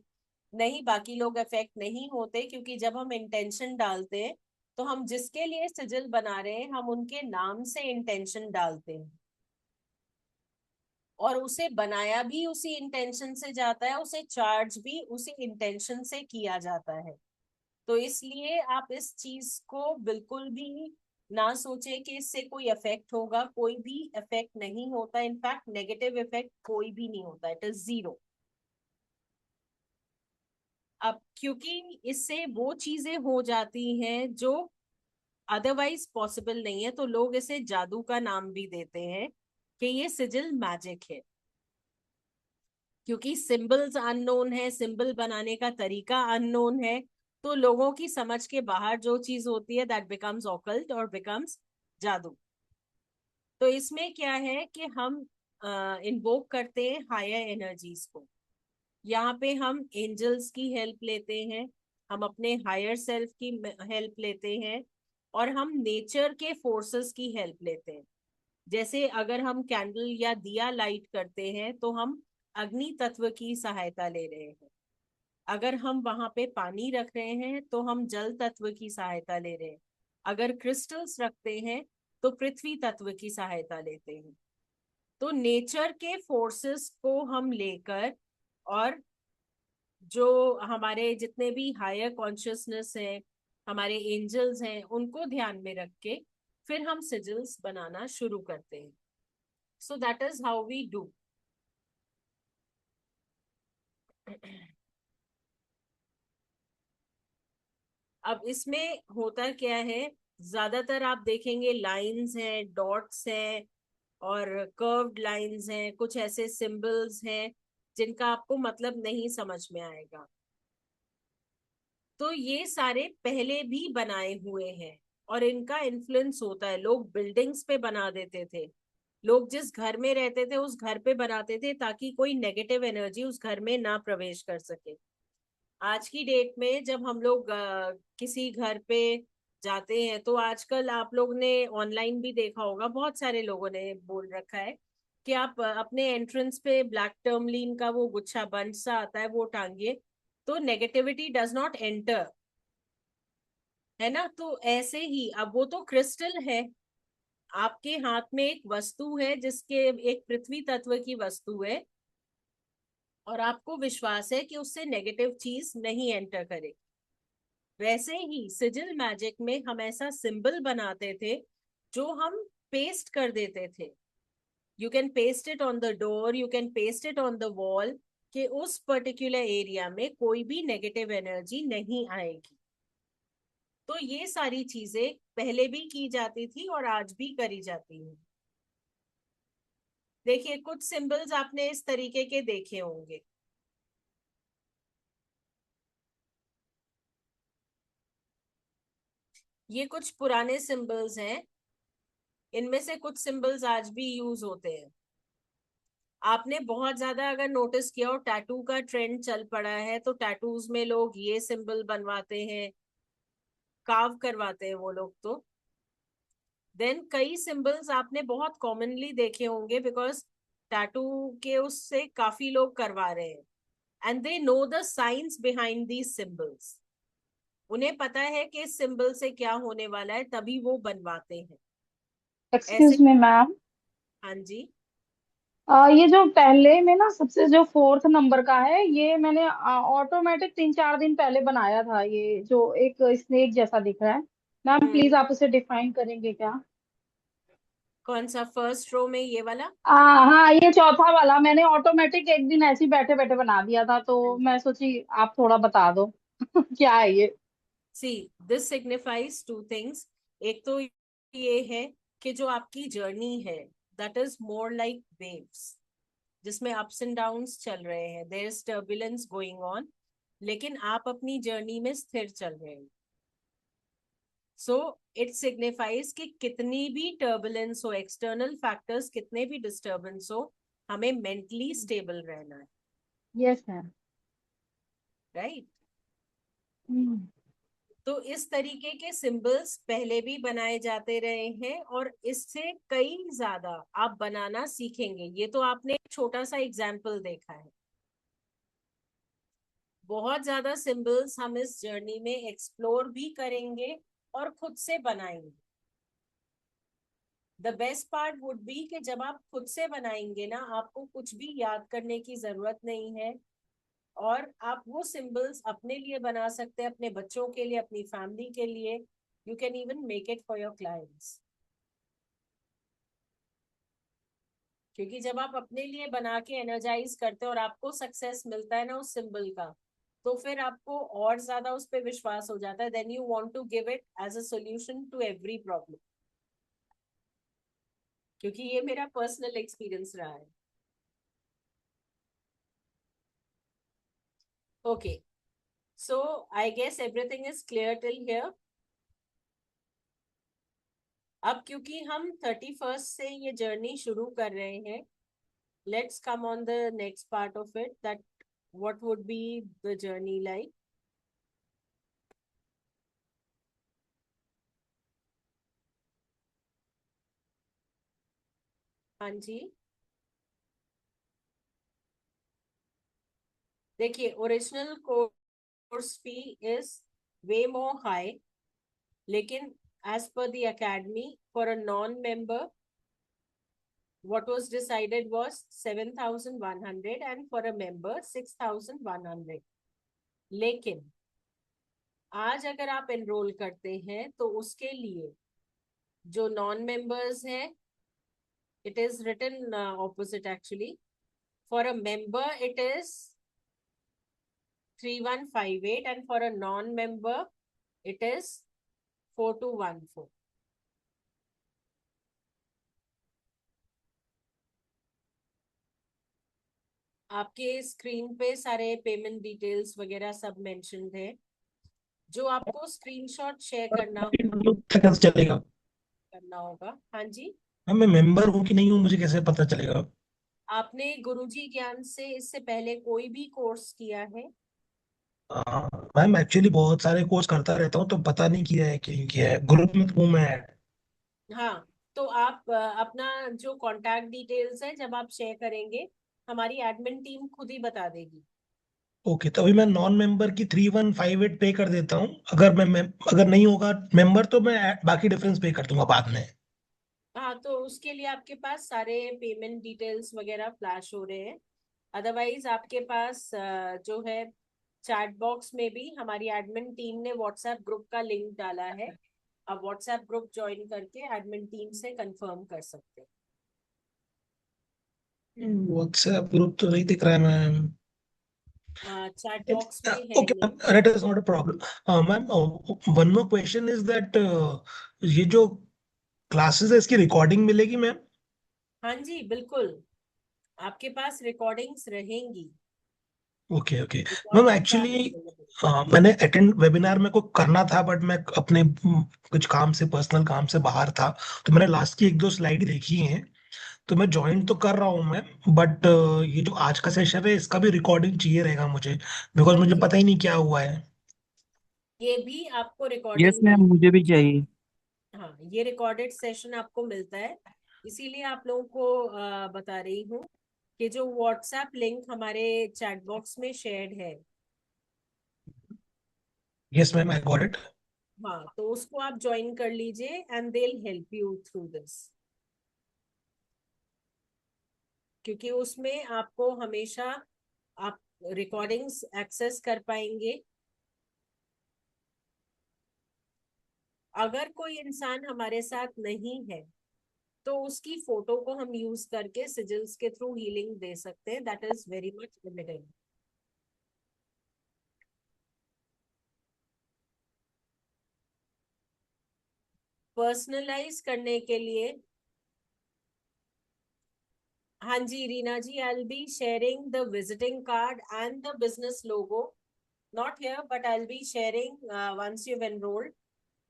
नहीं, बाकी लोग अफेक्ट नहीं होते, क्योंकि जब हम इंटेंशन डालते हैं तो हम जिसके लिए सिजिल बना रहे हैं हम उनके नाम से इंटेंशन डालते हैं, और उसे बनाया भी उसी इंटेंशन से जाता है, उसे चार्ज भी उसी इंटेंशन से किया जाता है। तो इसलिए आप इस चीज को बिल्कुल भी ना सोचे कि इससे कोई इफेक्ट होगा, कोई भी इफेक्ट नहीं होता। इनफैक्ट नेगेटिव इफेक्ट कोई भी नहीं होता, इट इज 0। अब क्योंकि इससे वो चीजें हो जाती हैं जो अदरवाइज पॉसिबल नहीं है। तो लोग इसे जादू का नाम भी देते हैं कि ये सिजिल मैजिक है, क्योंकि सिंबल्स अननोन है, सिंबल बनाने का तरीका अननोन है। तो लोगों की समझ के बाहर जो चीज होती है दैट बिकम्स ऑकल्ट और बिकम्स जादू। तो इसमें क्या है कि हम इन्वोक करते हैं हायर एनर्जीज को। यहाँ पे हम एंजल्स की हेल्प लेते हैं, हम अपने हायर सेल्फ की हेल्प लेते हैं, और हम नेचर के फोर्सेस की हेल्प लेते हैं। जैसे अगर हम कैंडल या दिया लाइट करते हैं तो हम अग्नि तत्व की सहायता ले रहे हैं। अगर हम वहां पे पानी रख रहे हैं तो हम जल तत्व की सहायता ले रहे हैं। अगर क्रिस्टल्स रखते हैं तो पृथ्वी तत्व की सहायता लेते हैं। तो नेचर के फोर्सेस को हम लेकर, और जो हमारे जितने भी हायर कॉन्शियसनेस हैं, हमारे एंजल्स हैं, उनको ध्यान में रख के फिर हम सिजिल्स बनाना शुरू करते हैं। So that is how we do. अब इसमें होता क्या है, ज्यादातर आप देखेंगे लाइंस हैं, डॉट्स हैं, और कर्व्ड लाइंस हैं, कुछ ऐसे सिंबल्स हैं जिनका आपको मतलब नहीं समझ में आएगा। तो ये सारे पहले भी बनाए हुए हैं और इनका इन्फ्लुएंस होता है। लोग बिल्डिंग्स पे बना देते थे, लोग जिस घर में रहते थे उस घर पे बनाते थे ताकि कोई नेगेटिव एनर्जी उस घर में ना प्रवेश कर सके। आज की डेट में जब हम लोग किसी घर पे जाते हैं तो आजकल आप लोग ने ऑनलाइन भी देखा होगा, बहुत सारे लोगों ने बोल रखा है कि आप अपने एंट्रेंस पे ब्लैक टर्मलीन का वो गुच्छा बंच सा आता है वो टांगिए, तो नेगेटिविटी डज नॉट एंटर, है ना। तो ऐसे ही अब वो तो क्रिस्टल है, आपके हाथ में एक वस्तु है जिसके, एक पृथ्वी तत्व की वस्तु है, और आपको विश्वास है कि उससे नेगेटिव चीज नहीं एंटर करे। वैसे ही सिजिल मैजिक में हम ऐसा सिंबल बनाते थे जो हम पेस्ट कर देते थे। You can paste it on the door, you can paste it on the wall, कि उस पर्टिकुलर एरिया में कोई भी नेगेटिव एनर्जी नहीं आएगी। तो ये सारी चीजें पहले भी की जाती थी और आज भी करी जाती हैं। देखिए कुछ सिंबल्स आपने इस तरीके के देखे होंगे। ये कुछ पुराने सिंबल्स हैं, इनमें से कुछ सिंबल्स आज भी यूज होते हैं। आपने बहुत ज्यादा अगर नोटिस किया हो, टैटू का ट्रेंड चल पड़ा है, तो टैटूज में लोग ये सिंबल बनवाते हैं, कार्व करवाते हैं वो लोग। तो देन कई सिंबल्स आपने बहुत कॉमनली देखे होंगे, बिकॉज टैटू के उससे काफी लोग करवा रहे हैं, and they know the science behind these symbols. उन्हें पता है कि इस सिंबल से क्या होने वाला है, तभी वो बनवाते हैं ऐसे। एक्सक्यूज मी मैम, हाँ जी। ये जो पहले में ना सबसे जो फोर्थ नंबर का है, ये मैंने ऑटोमेटिक 3-4 दिन पहले बनाया था। ये जो एक स्नेक जैसा दिख रहा है, मैम प्लीज आप उसे डिफाइन करेंगे क्या? कौन सा, फर्स्ट रो में ये वाला? हाँ, ये चौथा वाला मैंने ऑटोमेटिक एक दिन ऐसे ही बैठे बैठे बना दिया था, तो मैं सोची आप थोड़ा बता दो क्या है ये। See, this signifies two things. एक तो ये है कि जो आपकी जर्नी है that is more like waves, जिसमें अप्स एंड डाउन्स चल रहे हैं, there is turbulence going on, लेकिन आप अपनी जर्नी में स्थिर चल रहे हैं। सो इट सिग्निफाइज कि कितनी भी टर्बुलेंस हो, एक्सटर्नल फैक्टर्स कितने भी डिस्टर्बेंस हो, हमें मेंटली स्टेबल रहना है। Yes ma'am. राइट। तो इस तरीके के सिंबल्स पहले भी बनाए जाते रहे हैं, और इससे कई ज्यादा आप बनाना सीखेंगे। ये तो आपने एक छोटा सा एग्जाम्पल देखा है, बहुत ज्यादा सिंबल्स हम इस जर्नी में एक्सप्लोर भी करेंगे और खुद से बनाएंगे। The best part would be कि जब आप खुद से बनाएंगे ना, आपको कुछ भी याद करने की जरूरत नहीं है, और आप वो सिंबल्स अपने लिए बना सकते हैं, अपने बच्चों के लिए, अपनी फैमिली के लिए। You can even make it for your clients, क्योंकि जब आप अपने लिए बना के एनर्जाइज करते हो और आपको सक्सेस मिलता है ना उस सिंबल का, तो फिर आपको और ज्यादा उस पर विश्वास हो जाता है, then you want to give it as a solution to every problem, क्योंकि ये मेरा पर्सनल एक्सपीरियंस रहा है। Okay, so I guess everything is clear till here. अब क्योंकि हम 31st से ये जर्नी शुरू कर रहे हैं, let's come on the next part of it, that what would be the journey like. हाँ जी, देखिए original course fee is way more high, लेकिन as per the academy for a non-member what was decided was 7,100 and for a member 6,100। लेकिन आज अगर आप enrol करते हैं तो उसके लिए जो नॉन मेंबर्स हैं, it is written opposite actually. For a member it is 3,158 and for a non-member it is 4,214। आपके स्क्रीन पे सारे पेमेंट डिटेल्स वगैरह सब मेंशन्ड है, जो आपको स्क्रीनशॉट शेयर कैसे चलेगा? करना होगा। हाँ जी, मैम मैं मेंबर हूँ कि नहीं हूँ मुझे कैसे पता चलेगा? आपने गुरुजी ज्ञान से इससे पहले कोई भी कोर्स किया है? मैम एक्चुअली बहुत सारे कोर्स करता रहता हूँ तो पता नहीं किया है कि नहीं किया है, ग्रुप में हूँ मैं। हाँ, तो आप अपना जो कांटेक्ट डिटेल्स है जब आप शेयर करेंगे, हमारी एडमिन टीम खुद ही बता देगी। ओके, तो अभी मैं नॉन मेंबर की 3,158 पे कर देता हूँ। अगर नहीं होगा मेंबर तो मैं बाकी डिफरेंस पे कर दूंगा बाद में। हाँ, तो उसके लिए आपके पास सारे पेमेंट डिटेल्स वगैरह फ्लैश हो रहे हैं। अदरवाइज आपके पास जो है चैट बॉक्स में भी हमारी एडमिन टीम ने व्हाट्सएप ग्रुप का लिंक डाला है, आप व्हाट्सएप ग्रुप ज्वाइन करके एडमिन टीम से कंफर्म कर सकते हैं। व्हाट्सएप ग्रुप तो नहीं दिख रहा है मैम। चैट बॉक्स में है okay link. Ma'am, that is not a problem. Ma'am one more question is that ये जो क्लासेस है इसकी रिकॉर्डिंग मिलेगी मैम? हाँ जी, बिल्कुल, आपके पास रिकॉर्डिंग्स रहेंगी। Okay okay ma'am, recordings are actually available. मैंने अटेंड वेबिनार में को करना था बट मैं अपने कुछ काम से, पर्सनल काम से बाहर था, तो मैंने लास्ट की 1-2 स्लाइड देखी हैं, तो मैं ज्वाइन तो कर रहा हूँ मैं। बट ये जो आज का सेशन है इसका भी रिकॉर्डिंग चाहिए रहेगा मुझे, बिकॉज हाँ मुझे जी, पता ही नहीं क्या हुआ है। ये भी आपको यस रिकॉर्डिंग मैम, मिल, मुझे भी चाहिए। हाँ, ये रिकॉर्डेड सेशन आपको मिलता है। इसीलिए आप लोगों को बता रही हूँ कि जो व्हाट्सएप लिंक हमारे चैट बॉक्स में शेयर्ड है, yes ma'am, I got it. हाँ, तो उसको आप ज्वाइन कर लीजिए and they will help you through this, क्योंकि उसमें आपको हमेशा आप रिकॉर्डिंग्स एक्सेस कर पाएंगे। अगर कोई इंसान हमारे साथ नहीं है तो उसकी फोटो को हम यूज करके सिजिल्स के थ्रू हीलिंग दे सकते हैं, that is very much limited. Personalise करने के लिए, हाँ जी Reena ji, I will be sharing the visiting card and the business logo, not here but I will be sharing once you enrolled,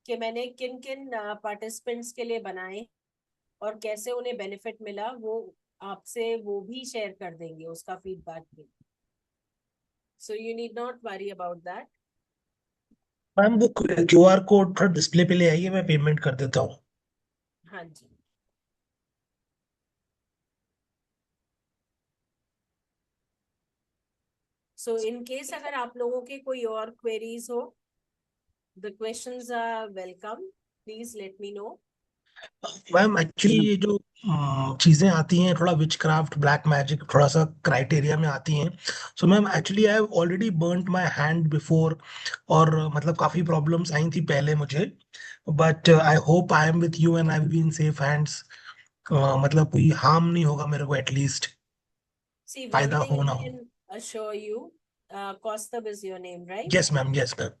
कि मैंने किन किन पार्टिसिपेंट्स के लिए बनाए और कैसे उन्हें बेनिफिट मिला, वो आपसे वो भी शेयर कर देंगे, उसका फीडबैक भी। So you need not worry about that. Ma'am वो क्यूआर कोड थोड़ा डिस्प्ले पे ले आइए, मैं पेमेंट कर देता हूँ। हाँ जी, सो इन केस अगर आप लोगों के कोई और क्वेरीज हो, the questions are welcome, please let me know. Ma'am actually ये जो चीजें आती हैं थोड़ा विच क्राफ्ट, ब्लैक मैजिक, थोड़ा सा क्राइटेरिया में आती हैं। So ma'am actually I have already burned my hand before, और मतलब काफी प्रॉब्लम्स आई थी पहले मुझे, but I hope I am with you and I will be in safe hands. मतलब कोई हार्म नहीं होगा मेरे को, एटलीस्ट सी वन फायदा थिंग हो आई ना हो। Can assure you Kaustubh is your name, right? Yes, ma'am. Yes, ma'am.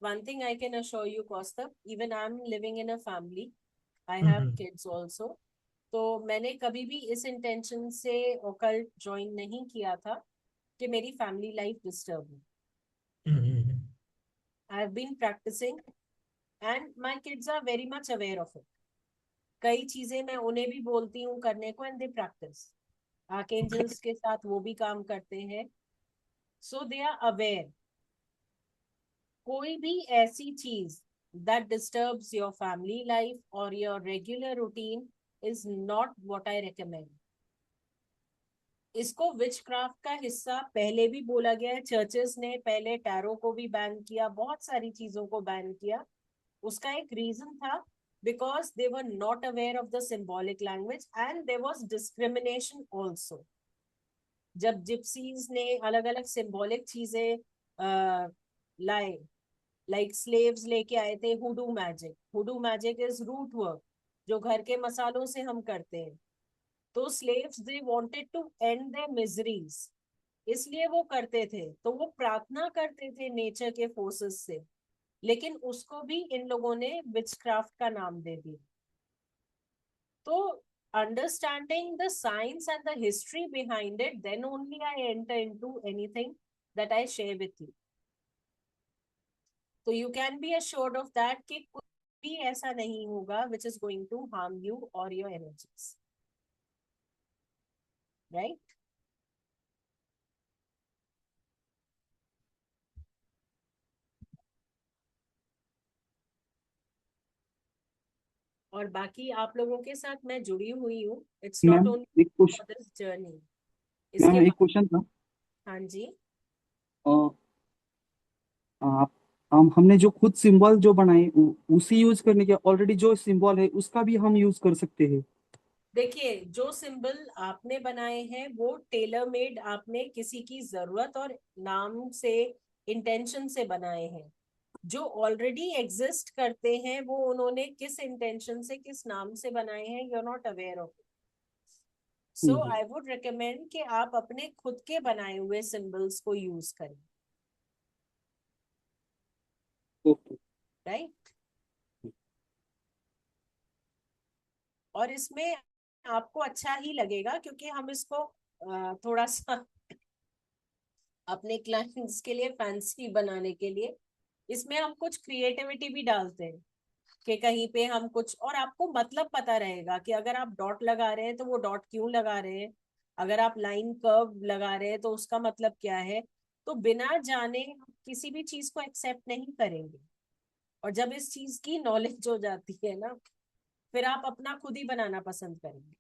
One thing I can assure you, Kaustubh, even I'm living in a family. I Mm-hmm. have kids also. तो मैंने कभी भी इस intention से occult join नहीं किया था कि मेरी फैमिली लाइफ डिस्टर्ब हो. Mm-hmm. I have been practicing and my kids are very much aware of it. कई चीजें मैं उन्हें भी बोलती हूँ करने को and they practice. आर्कएंजल्स के साथ वो भी काम करते हैं. So they are aware. कोई भी ऐसी चीज that disturbs your family life or your regular routine is not what I recommend. इसको विचक्राफ्ट का हिस्सा पहले भी बोला गया है. चर्चेस ने पहले टैरो को भी बैन किया, बहुत सारी चीजों को बैन किया. उसका एक रीजन था because they were not aware of the symbolic language and there was discrimination also. जब जिप्सीज ने अलग अलग सिंबॉलिक चीजें लाए, लाइक स्लेव्स लेके आए थे hoodoo magic. Hoodoo magic is root work जो घर के मसालों से हम करते हैं. तो slaves they wanted to end their miseries, इसलिए वो करते थे. तो वो प्रार्थना करते थे नेचर के फोर्सेस से, लेकिन उसको भी इन लोगों ने विचक्राफ्ट का नाम दे दिया. तो understanding the science and the history behind it, then only I enter into anything that I share with you. So you can be assured of that कि कुछ भी ऐसा नहीं होगा which is going to harm you or your energies, right? और बाकी आप लोगों के साथ मैं जुड़ी हुई हूँ. It's not मैम only एक for question, this journey. Ma'am इसके एक क्वेश्चन था. हाँ जी. अ, आप हमने जो खुद सिंबल जो बनाए उसी यूज करने के, ऑलरेडी जो सिंबल है उसका भी हम यूज कर सकते हैं. देखिए, जो सिंबल आपने बनाए हैं वो टेलर मेड आपने किसी की जरूरत और नाम से, इंटेंशन से बनाए हैं. जो ऑलरेडी एग्जिस्ट करते हैं वो उन्होंने किस इंटेंशन से, किस नाम से बनाए हैं, you are not aware of. So I would recommend कि आप अपने खुद के बनाए हुए सिंबल्स को यूज करें. ओके. राइट. और इसमें आपको अच्छा ही लगेगा क्योंकि हम इसको थोड़ा सा अपने क्लाइंट्स के लिए फैंसी बनाने के लिए इसमें हम कुछ क्रिएटिविटी भी डालते हैं कि कहीं पे हम कुछ, और आपको मतलब पता रहेगा कि अगर आप डॉट लगा रहे हैं तो वो डॉट क्यों लगा रहे हैं, अगर आप लाइन कर्व लगा रहे हैं तो उसका मतलब क्या है. तो बिना जाने किसी भी चीज को एक्सेप्ट नहीं करेंगे. और जब इस चीज की नॉलेज हो जाती है ना, फिर आप अपना खुद ही बनाना पसंद करेंगे.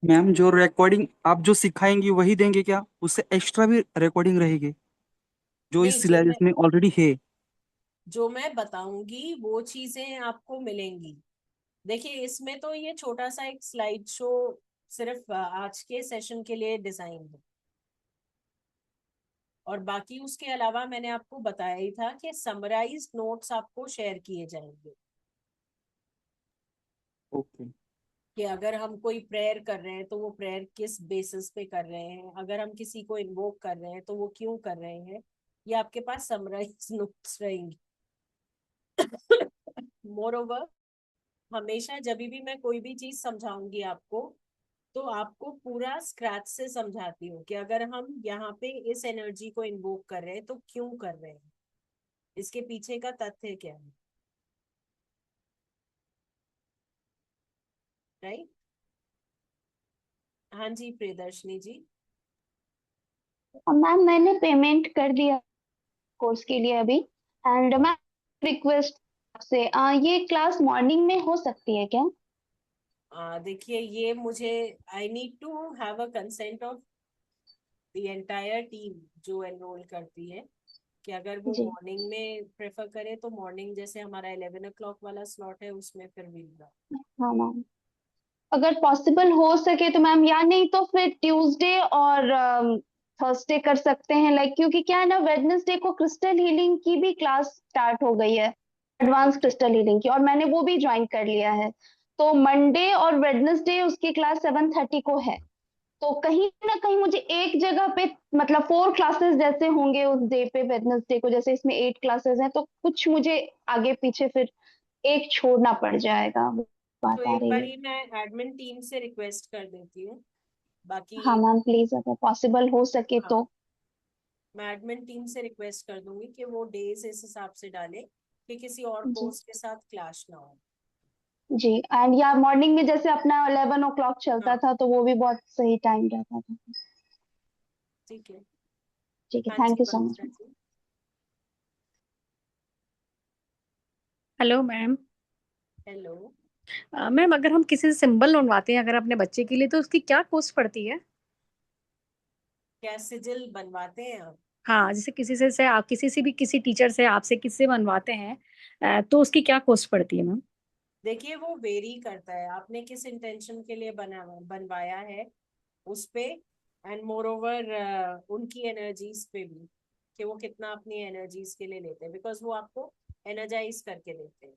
मैम जो रिकॉर्डिंग आप जो सिखाएंगी वही देंगे क्या, उससे एक्स्ट्रा भी रिकॉर्डिंग रहेगी जो इस नहीं, सिलेबस में ऑलरेडी है? जो मैं बताऊंगी वो चीजें आपको मिलेंगी. देखिए, इसमें तो ये छोटा सा एक स्लाइड शो सिर्फ आज के सेशन के लिए डिजाइन है. और बाकी उसके अलावा मैंने आपको बताया ही था कि समराइज नोट्स आपको शेयर किए जाएंगे. ओके. कि अगर हम कोई प्रेयर कर रहे हैं तो वो प्रेयर किस बेसिस पे कर रहे हैं, अगर हम किसी को इन्वोक कर रहे हैं तो वो क्यों कर रहे हैं, ये आपके पास समराइज नोट्स रहेंगे. मोर ओवर, हमेशा जब भी मैं कोई भी चीज समझाऊंगी आपको तो आपको पूरा स्क्रैच से समझाती हूँ कि अगर हम यहाँ पे इस एनर्जी को इन्वोक कर रहे हैं तो क्यों कर रहे हैं, इसके पीछे का तथ्य क्या है. राइट. हाँ जी, प्रियदर्शनी जी. मैम मैंने पेमेंट कर दिया कोर्स के लिए अभी. एंड मैं रिक्वेस्ट आपसे, ये क्लास मॉर्निंग में हो सकती है क्या? देखिए, ये मुझे I need to have a consent of the entire team जो एनरोल करती है कि अगर वो जी मॉर्निंग में प्रेफर करे तो मॉर्निंग, जैसे हमारा 11 o'clock वाला स्लॉट है उसमें फिर विल. हाँ मैम, अगर पॉसिबल हो सके तो मैम, या नहीं तो फिर ट्यूसडे और थर्सडे कर सकते हैं. लाइक क्योंकि क्या है ना, वेडनेसडे को क्रिस्टल हीलिंग की भी क्लास स्टार्ट हो गई है, एडवांस क्रिस्टल हीलिंग की, और मैंने वो भी ज्वाइन कर लिया है. तो मंडे और वेडनेसडे उसकी क्लास 7:30 को है। तो कहीं ना कहीं मुझे एक जगह पे मतलब 4 क्लासेस जैसे होंगे उस डे पे, वेडनेसडे को, जैसे इसमें 8 क्लासेस हैं, तो कुछ मुझे आगे पीछे फिर एक छोड़ना पड़ जाएगा, वो तो बात आ एक रही है। बारी मैं एडमिन टीम से रिक्वेस्ट कर देती हूँ, बाकी हाँ मैम प्लीज, अगर पॉसिबल हो सके हाँ, तो। मैं एडमिन टीम से रिक्वेस्ट कर दूंगी कि वो डेज इस हिसाब से डाले कि किसी और जी कोर्स के साथ क्लैश ना हो। जी। एंड या मॉर्निंग में जैसे अपना 11 o'clock चलता हाँ था, तो वो भी बहुत सही टाइम रहता था। ठीक है। ठीक है, हाँ थैंक जी you so much. Vandana ji. Hello ma'am. Hello. Ma'am, अगर हम किसी से सिंबल बनवाते हैं अगर अपने बच्चे के लिए, तो उसकी क्या कॉस्ट पड़ती है? क्या सिजिल बनवाते हैं आप? हाँ, जैसे किसी से आप किसी से भी किसी टीचर से आपसे किससे बनवाते हैं, तो उसकी क्या कॉस्ट पड़ती है मैम? देखिए वो वेरी करता है, आपने किस इंटेंशन के लिए बनवाया है उस पे, एंड मोर ओवर उनकी एनर्जीज पे भी, कि वो कितना अपनी एनर्जीज के लिए लेते हैं, बिकॉज वो आपको एनर्जाइज करके देते हैं।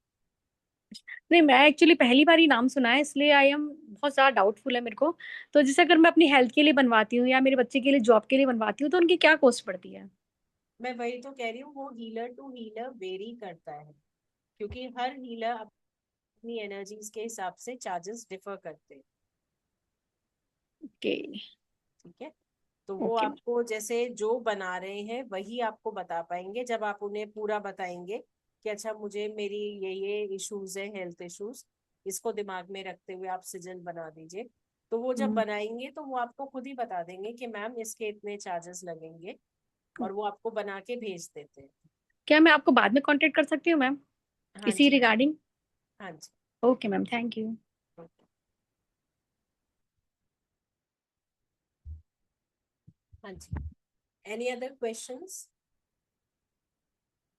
नहीं, मैं एक्चुअली पहली बार ही नाम सुना है, इसलिए आई एम बहुत ज़्यादा डाउटफुल है मेरे को। तो जैसे अगर मैं अपनी हेल्थ के लिए बनवाती हूँ या मेरे बच्चे के लिए जॉब के लिए बनवाती हूँ, तो उनकी क्या कॉस्ट पड़ती है? मैं वही तो कह रही हूँ, वो हीलर टू हीलर वेरी करता है, क्योंकि हर हीलर अपनी एनर्जीज के हिसाब से चार्जेस डिफर करते हैं। ओके। ठीक है, तो वो ओके। आपको जैसे जो बना रहे हैं वही आपको बता पाएंगे जब आप उन्हें पूरा बताएंगे कि अच्छा मुझे मेरी ये इश्यूज है, हेल्थ इश्यूज, इसको दिमाग में रखते हुए आप सिजल बना दीजिए। तो वो जब बनाएंगे तो वो आपको खुद ही बता देंगे कि मैम इसके इतने चार्जेस लगेंगे, और वो आपको बना के भेज देते हैं। क्या मैं आपको बाद में कांटेक्ट कर सकती हूँ मैम, हाँ इसी जी। रिगार्डिंग? हाँ जी। Okay ma'am, thank you. Okay. हाँ जी। Any other questions?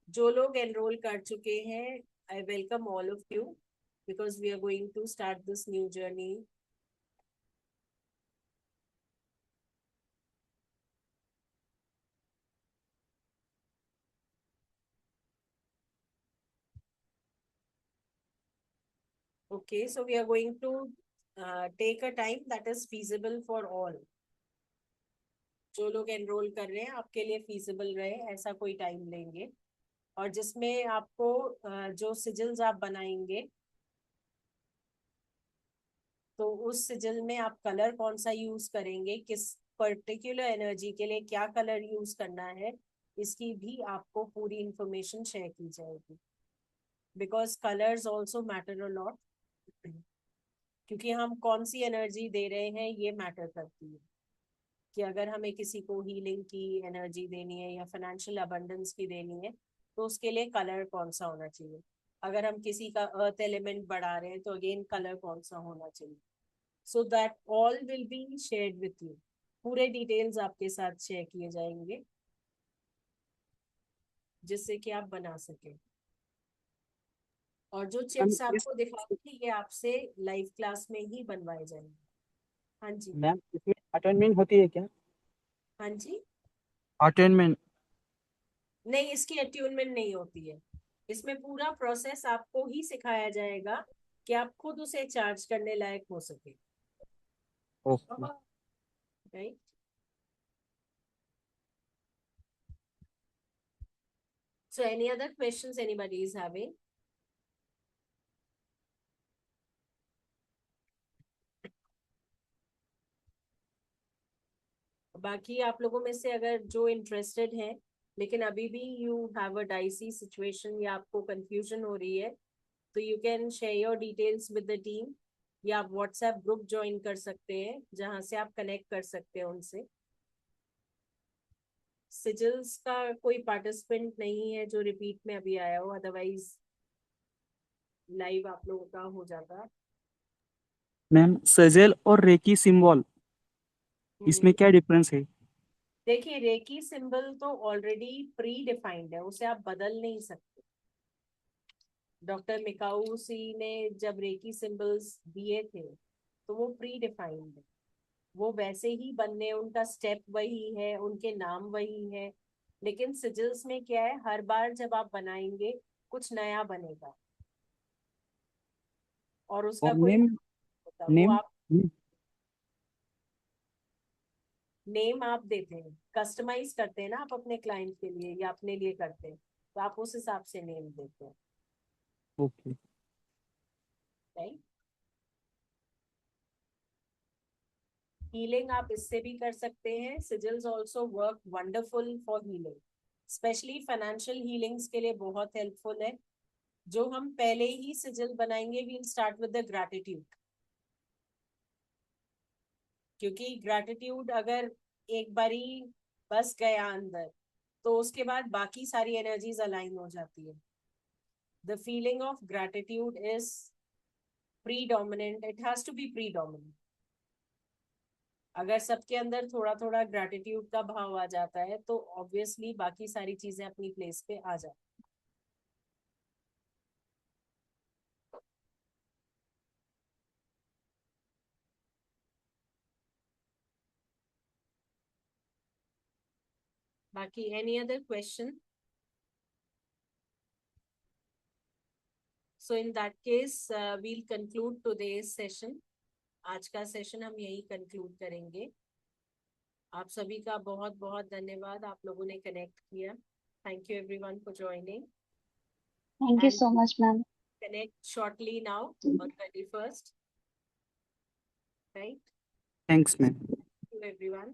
जो लोग एनरोल कर चुके हैं, I welcome all of you, because we are going to start this new journey. Okay, so we are going to take a time that is feasible for all. जो लोग enrol कर रहे हैं आपके लिए feasible रहे ऐसा कोई टाइम लेंगे, और जिसमें आपको जो सिजिल्स आप बनाएंगे, तो उस सिजिल में आप कलर कौन सा यूज करेंगे, किस पर्टिकुलर एनर्जी के लिए क्या कलर यूज करना है, इसकी भी आपको पूरी इंफॉर्मेशन शेयर की जाएगी, because colours also matter a lot, क्योंकि हम कौन सी एनर्जी दे रहे हैं ये मैटर करती है, कि अगर हमें किसी को हीलिंग की एनर्जी देनी है या फाइनेंशियल अबंडेंस की देनी है, तो उसके लिए कलर कौन सा होना चाहिए। अगर हम किसी का अर्थ एलिमेंट बढ़ा रहे हैं तो अगेन कलर कौन सा होना चाहिए। So that all will be shared with you, पूरे डिटेल्स आपके साथ शेयर किए जाएंगे जिससे कि आप बना सके। और जो मैम चिप्स इस आपको दिखाएंगे ये आपसे लाइव क्लास में ही बनवाए जाएंगे। हाँ जी। मैम इसमें अटेंडमेंट होती है क्या? हाँ जी। अटेंडमेंट? नहीं, इसकी अट्यूनमेंट नहीं होती है, इसमें पूरा प्रोसेस आपको ही सिखाया जाएगा कि आप खुद उसे चार्ज करने लायक हो सके। Okay. Right. So any other questions anybody is having? बाकी आप लोगों में से अगर जो इंटरेस्टेड है लेकिन अभी भी you have a dicey situation या आपको कंफ्यूजन हो रही है, तो you can share your details with the team, या आप व्हाट्सएप ग्रुप ज्वाइन कर सकते हैं जहां से आप कनेक्ट कर सकते हैं उनसे। सिजिल्स का कोई पार्टिसिपेंट नहीं है जो रिपीट में अभी आया हो, अदरवाइज लाइव आप लोगों का हो जाता। मैम सजेल और रेकी सिंबल, इसमें क्या डिफरेंस है? देखिए रेकी सिंबल तो ऑलरेडी प्री डिफाइंड है, उसे आप बदल नहीं सकते। डॉक्टर मिकाउसी ने जब रेकी सिंबल्स दिए थे तो वो प्री डिफाइंड है, वो वैसे ही बनने, उनका स्टेप वही है, उनके नाम वही है। लेकिन सिजिल्स में क्या है, हर बार जब आप बनाएंगे कुछ नया बनेगा, और उसका और कोई नेम होता, वो नेम आप नेम आप देते हैं, कस्टमाइज करते हैं ना आप अपने क्लाइंट के लिए या अपने लिए करते हैं, तो आप उस हिसाब से नेम देते हैं, ओके। राइट। हीलिंग आप इससे भी कर सकते हैं, sigils also work wonderful for healing, specially financial healings के लिए बहुत हेल्पफुल है। जो हम पहले ही सिजल बनाएंगे, we'll start with the gratitude, क्योंकि ग्रैटिट्यूड अगर एक बारी बस गया अंदर, तो उसके बाद बाकी सारी एनर्जीज अलाइन हो जाती है। The feeling of gratitude is predominant, it has to be predominant. अगर सबके अंदर थोड़ा थोड़ा ग्रैटिट्यूड का भाव आ जाता है, तो ऑब्वियसली बाकी सारी चीजें अपनी प्लेस पे आ जाती हैं। बाकी any other question? So in that case we'll conclude today's session. आज का सेशन हम यही कंक्लूड करेंगे। आप सभी का बहुत बहुत धन्यवाद, आप लोगों ने कनेक्ट किया। Thank you everyone for joining thank you and so much ma'am. connect shortly now on 21st, right? Thanks ma'am. Thank you everyone.